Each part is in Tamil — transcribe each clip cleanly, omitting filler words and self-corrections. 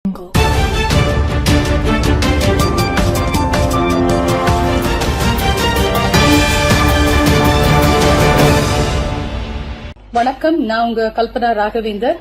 வணக்கம், நான் உங்க கல்பனா ராகவேந்தர்.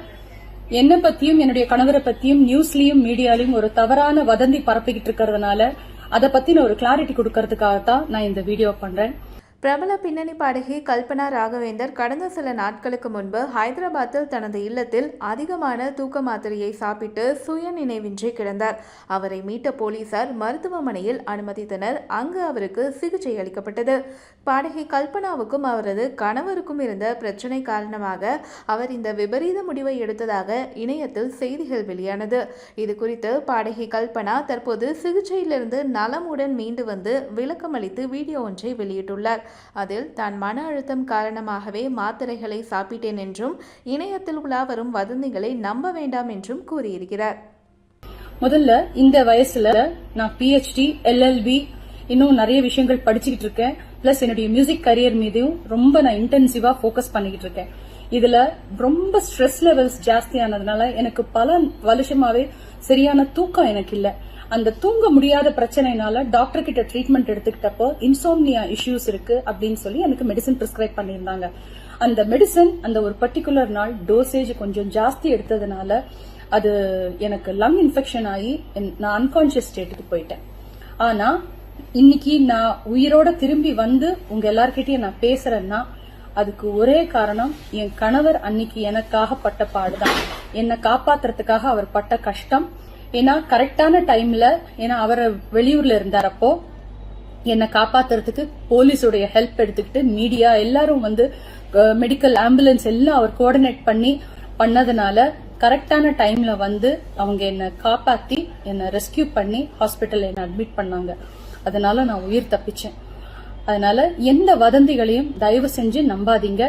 என்ன பத்தியும் என்னுடைய கணவரை பத்தியும் நியூஸ்லயும் மீடியாலையும் ஒரு தவறான வதந்தி பரப்பிக்கிட்டு இருக்கிறதுனால அதை பத்தி ஒரு கிளாரிட்டி கொடுக்கறதுக்காகத்தான் நான் இந்த வீடியோ பண்றேன். பிரபல பின்னணி பாடகி கல்பனா ராகவேந்தர் கடந்த சில நாட்களுக்கு முன்பு ஹைதராபாத்தில் தனது இல்லத்தில் அதிகமான தூக்க மாத்திரையை சாப்பிட்டு சுய நினைவின்றி கிடந்தார். அவரை மீட்ட போலீசார் மருத்துவமனையில் அனுமதித்தனர். அங்கு அவருக்கு சிகிச்சை அளிக்கப்பட்டது. பாடகி கல்பனாவுக்கும் அவரது கணவருக்கும் இருந்த பிரச்சினை காரணமாக அவர் இந்த விபரீத முடிவை எடுத்ததாக இணையத்தில் செய்திகள் வெளியானது. இதுகுறித்து பாடகி கல்பனா தற்போது சிகிச்சையிலிருந்து நலமுடன் மீண்டு வந்து விளக்கமளித்து வீடியோ ஒன்றை வெளியிட்டுள்ளார். அதில் தான் மன அழுத்தம் காரணமாகவே மாத்திரைகளை சாப்பிட்டேன் என்றும் இணையத்தில் உலா வரும் வதந்திகளை நம்ப வேண்டாம் என்றும் கூறியிருக்கிறார். முதல்ல இந்த வயசுல நான் PhD, LLB இன்னும் நிறைய விஷயங்கள் படிச்சுக்கிட்டு இருக்கேன். பிளஸ் என்னுடைய மியூசிக் கரியர் மீதும் ரொம்ப நான் இன்டென்சிவா போக்கஸ் பண்ணிக்கிட்டு இருக்கேன். இதுல ரொம்ப ஸ்ட்ரெஸ் லெவல்ஸ் ஜாஸ்தியானதுனால எனக்கு பல வருஷமாவே சரியான தூக்கம் எனக்கு இல்ல. அந்த தூங்க முடியாத பிரச்சனைனால டாக்டர் கிட்ட ட்ரீட்மெண்ட் எடுத்துக்கிட்டப்போ இன்சோம்னியா இஷ்யூஸ் இருக்கு அப்படின்னு சொல்லி எனக்கு மெடிசன் பிரிஸ்கிரைப் பண்ணியிருந்தாங்க. அந்த மெடிசன் அந்த ஒரு பர்டிகுலர் நாள் டோசேஜ் கொஞ்சம் ஜாஸ்தி எடுத்ததுனால அது எனக்கு லங் இன்ஃபெக்ஷன் ஆகி நான் அன்கான்சியஸ் ஸ்டேட்டுக்கு போயிட்டேன். ஆனா இன்னைக்கு நான் உயிரோட திரும்பி வந்து உங்க எல்லார்கிட்டயும் நான் பேசுறேன்னா அதுக்கு ஒரே காரணம் என் கணவர் அன்னைக்கு எனக்காக பட்ட பாடுதான். என்னை காப்பாத்துறதுக்காக அவர் பட்ட கஷ்டம். ஏன்னா கரெக்டான டைம்ல, ஏன்னா அவர் வெளியூர்ல இருந்தாரப்போ என்னை காப்பாத்துறதுக்கு போலீஸோடைய ஹெல்ப் எடுத்துக்கிட்டு மீடியா எல்லாரும் வந்து மெடிக்கல் ஆம்புலன்ஸ் எல்லாம் அவர் கோஆர்டினேட் பண்ணதுனால கரெக்டான டைம்ல வந்து அவங்க என்னை காப்பாத்தி என்னை ரெஸ்கியூ பண்ணி ஹாஸ்பிட்டல் என்னை அட்மிட் பண்ணாங்க. அதனால நான் உயிர் தப்பிச்சேன். அதனால எந்த வதந்திகளையும் தயவு செஞ்சு நம்பாதீங்க.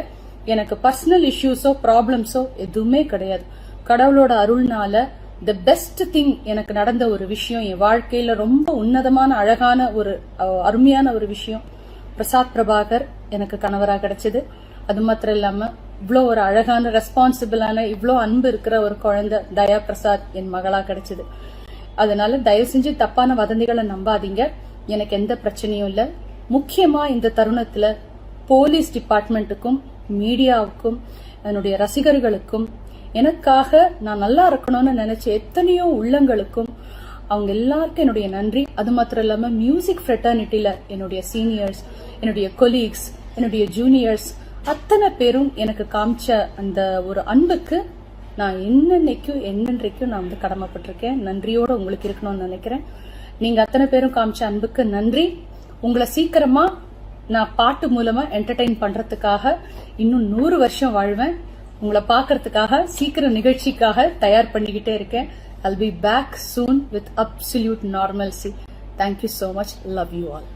எனக்கு பர்சனல் இஷ்யூஸோ ப்ராப்ளம்ஸோ எதுவுமே கிடையாது. கடவுளோட அருள்னால தி பெஸ்ட் திங் எனக்கு நடந்த ஒரு விஷயம், என் வாழ்க்கையில ரொம்ப உன்னதமான அழகான ஒரு அருமையான ஒரு விஷயம், பிரசாத் பிரபாகர் எனக்கு கணவராக கிடைச்சது. அது மாத்திரம் இல்லாம இவ்வளோ ஒரு அழகான ரெஸ்பான்சிபிளான இவ்வளோ அன்பு இருக்கிற ஒரு குழந்தை தயா பிரசாத் என் மகளா கிடைச்சது. அதனால தயவு செஞ்சு தப்பான வதந்திகளை நம்பாதீங்க. எனக்கு எந்த பிரச்சனையும் இல்ல. முக்கியமா இந்த தருணத்துல போலீஸ் டிபார்ட்மெண்ட்டுக்கும் மீடியாவுக்கும் என்னுடைய ரசிகர்களுக்கும் எனக்காக நான் நல்லா இருக்கணும்னு நினைச்ச எத்தனையோ உள்ளங்களுக்கும் அவங்க எல்லாருக்கும் என்னுடைய நன்றி. அது மாத்திரம் இல்லாம மியூசிக் ஃப்ரெட்டர்னிட்டியில என்னுடைய சீனியர்ஸ், என்னுடைய கொலீக்ஸ், என்னுடைய ஜூனியர்ஸ் அத்தனை பேரும் எனக்கு காமிச்ச அந்த ஒரு அன்புக்கு நான் என்னென்றைக்கும் நான் வந்து கடமைப்பட்டிருக்கேன். நன்றியோட உங்களுக்கு இருக்கணும்னு நினைக்கிறேன். நீங்க அத்தனை பேரும் காமிச்ச அன்புக்கு நன்றி. உங்களை சீக்கிரமா நான் பாட்டு மூலமா என்டர்டெயின் பண்றதுக்காக இன்னும் 100 வருஷம் வாழ்வேன். உங்களை பாக்குறதுக்காக சீக்கிரம் நிகழ்ச்சிக்காக தயார் பண்ணிக்கிட்டே இருக்கேன். I'll be back soon with absolute normalcy. Thank you so much. Love you all.